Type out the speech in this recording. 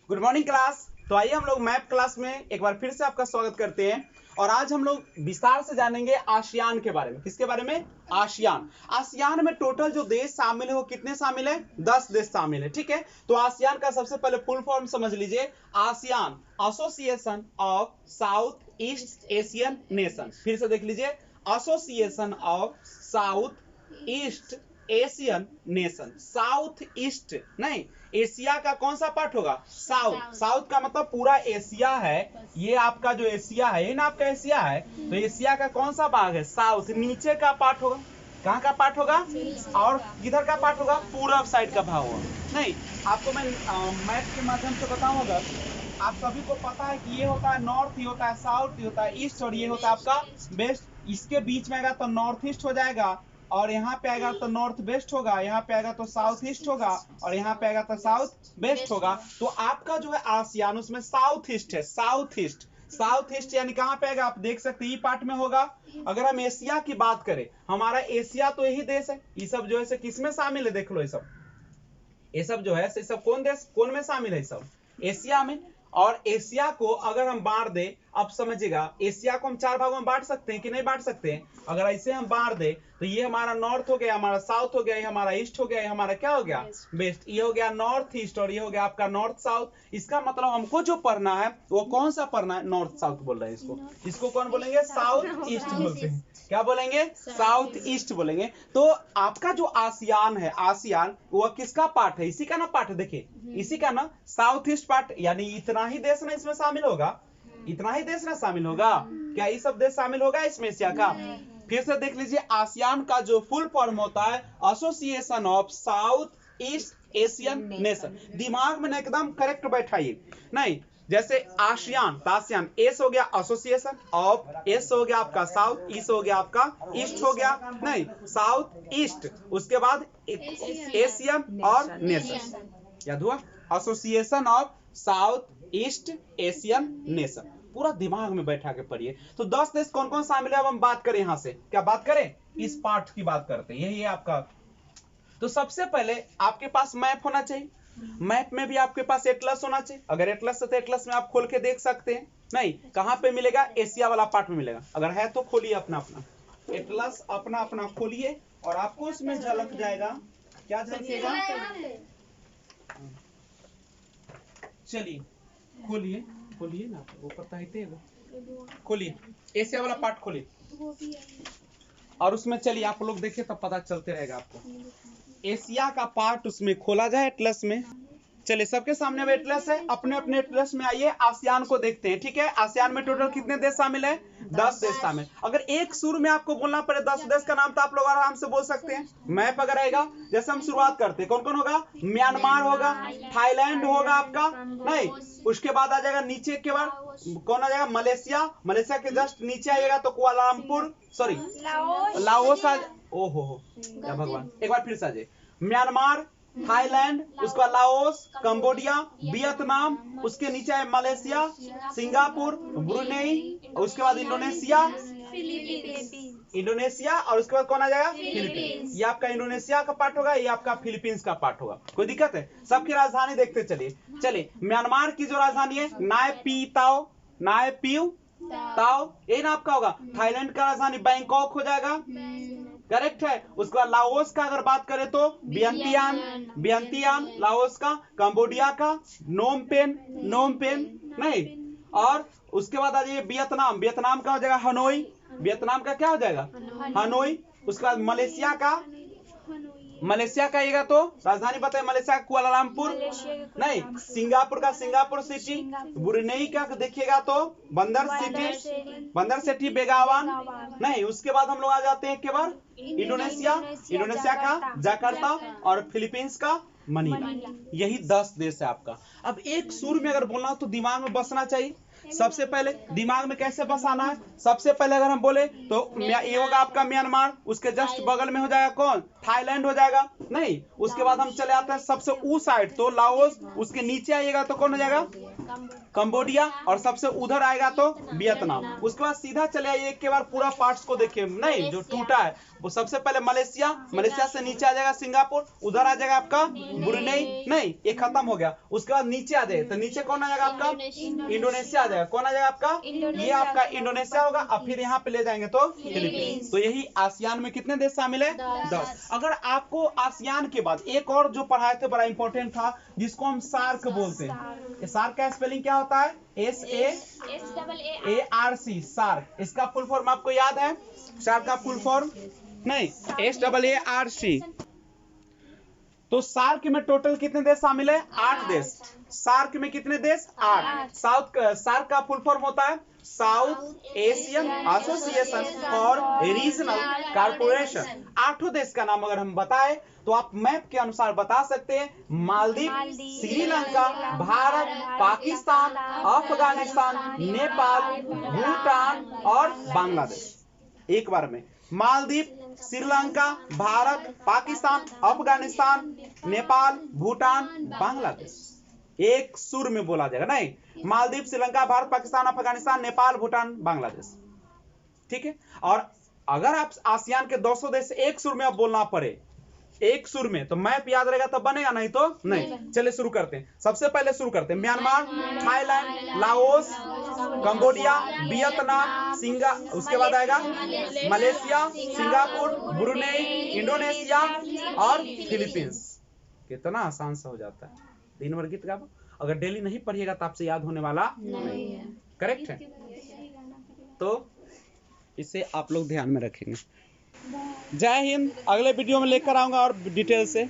Good morning class. तो आइए हम लोग मैप क्लास में एक बार फिर से आपका स्वागत करते हैं और आज हम लोग विस्तार से जानेंगे आसियान के बारे में। किसके बारे में? आसियान। आसियान में टोटल जो देश शामिल है वो कितने शामिल है? 10 देश शामिल है। ठीक है, तो आसियान का सबसे पहले फुल फॉर्म समझ लीजिए। ASEAN association of south east Asian nation. फिर से देख लीजिए, association of south east Asian nation. South east नहीं, एशिया का कौन सा पार्ट होगा? साउथ। साउथ का मतलब पूरा एशिया है। ये आपका जो एशिया है, ये ना आपका एशिया है, तो एशिया का कौन सा भाग है? साउथ। नीचे का पार्ट होगा, कहाँ का पार्ट होगा? और किधर का पार्ट होगा? पूरब साइड का भाग होगा। नहीं, आपको मैं मैप के माध्यम से बताऊंगा। आप सभी को पता है कि ये होता है नॉर्थ, ये होता है साउथ, ये होता है ईस्ट और ये होता है आपका वेस्ट। इसके बीच में आएगा तो नॉर्थ ईस्ट हो जाएगा और यहाँ पे आएगा तो नॉर्थ वेस्ट होगा, यहाँ पे आएगा तो साउथ ईस्ट होगा और यहाँ पे आएगा तो साउथ वेस्ट होगा। तो आपका जो है आसियान उसमें साउथ ईस्ट है। साउथ ईस्ट, साउथ ईस्ट यानी कहाँ पे आएगा? आप देख सकते हैं ये पार्ट में होगा। अगर हम एशिया की बात करें, हमारा एशिया तो यही देश है। ये सब जो है किस में शामिल है? देख लो, ये सब जो है सब कौन देश, कौन में शामिल है? सब एशिया में। और एशिया को अगर हम बांट दे, अब समझिएगा, एशिया को हम 4 भागों में बांट सकते हैं कि नहीं बांट सकते हैं? अगर ऐसे हम बांट दे तो ये हमारा नॉर्थ हो गया, हमारा साउथ हो गया, ये हमारा ईस्ट हो गया, ये हमारा क्या हो गया? वेस्ट। ये हो गया नॉर्थ ईस्ट और ये हो गया आपका नॉर्थ साउथ। इसका मतलब हमको जो पढ़ना है वो कौन सा पढ़ना है? नॉर्थ साउथ बोल रहे हैं इसको। इसको कौन बोलेंगे? साउथ ईस्ट बोलते हैं। क्या बोलेंगे? साउथ ईस्ट बोलेंगे। तो आपका जो आसियान है, आसियान वो किसका पार्ट है? इसी का ना पार्ट है। देखिए, इसी का ना साउथ ईस्ट पार्ट, यानी इतना ही देश ना इसमें शामिल होगा, इतना ही देश ना शामिल होगा। क्या ये सब देश शामिल होगा इसमें एशिया का? फिर से देख लीजिए, आसियान का जो फुल फॉर्म होता है association of south east Asian nation. दिमाग में ना एकदम करेक्ट बैठाइए। नहीं, जैसे आसियान, आसियान एस हो गया एसोसिएशन ऑफ, एस हो गया आपका साउथ, ईस्ट हो गया आपका ईस्ट हो गया, नहीं साउथ ईस्ट, उसके बाद एशियन और नेशन। याद हुआ? Association of south east Asian nation. पूरा दिमाग में बैठा के पढ़िए। तो 10 देश कौन कौन शामिल है अब हम बात करें। यहां से क्या बात करें? इस पार्ट की बात करते हैं। यही है आपका। तो सबसे पहले आपके पास मैप होना चाहिए। मैप में भी आपके पास एटलस होना चाहिए। अगर एटलस है तो एटलस में आप खोल के देख सकते हैं। नहीं, कहां पे मिलेगा? एशिया वाला पार्ट में मिलेगा। अगर है तो खोलिए अपना अपना एटलस, अपना अपना खोलिए और आपको उसमें झलक जाएगा। क्या झलकेगा? चलिए खोलिए, खोलिए ना, वो पता ही थे। खोलिए एशिया वाला पार्ट खोलिए और उसमें चलिए आप लोग देखिए, तब पता चलते रहेगा आपको। एशिया का पार्ट उसमें खोला जाए एटलस में। चलिए, सबके सामने अब एटलस है, अपने अपने एटलस में आइए, आसियान को देखते हैं। ठीक है, आसियान में टोटल कितने देश शामिल है? 10 देश शामिल। अगर एक शुरू में आपको बोलना पड़े 10 देश का नाम तो आप लोग आराम से बोल सकते हैं। मैप अगर आएगा, जैसे हम शुरुआत करते हैं, कौन कौन होगा? म्यांमार होगा, थाईलैंड होगा आपका, नहीं उसके बाद आ जाएगा नीचे के बाद कौन आ जाएगा? मलेशिया। मलेशिया के जस्ट नीचे आएगा तो कुआलालंपुर, सॉरी लाओस आ, ओहो हो क्या भगवान, एक बार फिर से आ जाए। म्यांमार, थाईलैंड, उसके बाद लाओस, कंबोडिया, वियतनाम, उसके नीचे है मलेशिया, सिंगापुर, ब्रुनेई, उसके बाद इंडोनेशिया, इंडोनेशिया और उसके बाद कौन आ जाएगा? फिलीपींस। ये आपका इंडोनेशिया का पार्ट होगा, ये आपका फिलीपींस का पार्ट होगा। कोई दिक्कत है? सबकी राजधानी देखते चलिए। चलिए, म्यांमार की जो राजधानी है नायपीताओ, नायपीऊ ताओ, ये ना आपका होगा। थाईलैंड का राजधानी बैंकॉक हो जाएगा, करेक्ट है। उसके बाद लाओस का अगर बात करें तो वियंतियान, वियंतियान लाओस का। कंबोडिया का नोमपेन, नोमपेन नहीं, और उसके बाद आ जाइए वियतनाम, वियतनाम का हो जाएगा हनोई, वियतनाम का क्या हो जाएगा? हनोई। उसके बाद मलेशिया का, मलेशिया का आएगा तो राजधानी बताए मलेशिया का कुआलालंपुर, नहीं सिंगापुर का सिंगापुर सिटी। ब्रुनेई का देखिएगा तो बंदर सिटी, बंदर सिटी बेगावान, नहीं उसके बाद हम लोग आ जाते हैं केवल इंडोनेशिया, इंडोनेशिया का जकार्ता और फिलीपींस का मनीला। यही 10 देश है आपका। अब एक सुर में अगर बोलना हो तो दिमाग में बसना चाहिए। सबसे पहले दिमाग में कैसे बसाना है, सबसे पहले अगर हम बोले तो ये होगा आपका म्यांमार, उसके जस्ट बगल में हो जाएगा कौन, थाईलैंड हो जाएगा नहीं। उसके बाद हम चले आते हैं सबसे ऊ साइड तो लाओस, उसके नीचे आइएगा तो कौन हो जाएगा कंबोडिया, और सबसे उधर आएगा तो वियतनाम। उसके बाद सीधा चले आइए, एक के बार पूरा पार्ट्स को देखिए, नहीं जो टूटा है वो सबसे पहले मलेशिया, मलेशिया से नीचे आ जाएगा सिंगापुर, उधर आ जाएगा आपका ब्रुनेई, नहीं ये खत्म हो गया। उसके बाद नीचे आ जाएगा तो नीचे कौन आ जाएगा आपका इंडोनेशिया आ जाएगा, कौन आ जाएगा आपका ये आपका इंडोनेशिया होगा। अब फिर यहाँ पे ले जाएंगे तो फिलीपींस। तो यही आसियान में कितने देश शामिल है, 10। अगर आपको आसियान के बाद एक और जो पढ़ाए थे बड़ा इंपॉर्टेंट था, जिसको हम सार्क बोलते हैं। सार्क का स्पेलिंग क्या होता है, SAARC, सार्क। इसका फुल फॉर्म आपको याद है, सार्क का फुल फॉर्म नहीं, SAARC। तो सार्क में टोटल कितने देश शामिल है, 8 देश। सार्क में कितने देश, 8। सार्क का फुल फॉर्म होता है south Asian association for regional corporation. 8 देश का नाम अगर हम बताएं तो आप मैप के अनुसार बता सकते हैं, मालदीव, श्रीलंका, भारत, पाकिस्तान, अफगानिस्तान, नेपाल, भूटान और बांग्लादेश। एक बार में मालदीव, श्रीलंका, भारत, पाकिस्तान, अफगानिस्तान, नेपाल, भूटान, बांग्लादेश। एक सुर में बोला जाएगा, नहीं मालदीव, श्रीलंका, भारत, पाकिस्तान, अफगानिस्तान, नेपाल, भूटान, बांग्लादेश। ठीक है। और अगर आप आसियान के 200 देश एक सुर में अब बोलना पड़े, एक सुर में, तो मैप याद रहेगा तब बनेगा, नहीं तो नहीं। चलिए शुरू करते हैं। सबसे पहले शुरू करते हैं Myanmar, Thailand, Laos, Cambodia, Vietnam, उसके बाद आएगा मलेशिया, सिंगापुर, ब्रुनेई, इंडोनेशिया और फिलीपींस। कितना आसान सा हो जाता है, दिन भर गीत गाओ। अगर डेली नहीं पढ़िएगा तो आपसे याद होने वाला नहीं है। करेक्ट है। तो इसे आप लोग ध्यान में रखेंगे। जय हिंद। अगले वीडियो में लेकर आऊंगा और डिटेल से।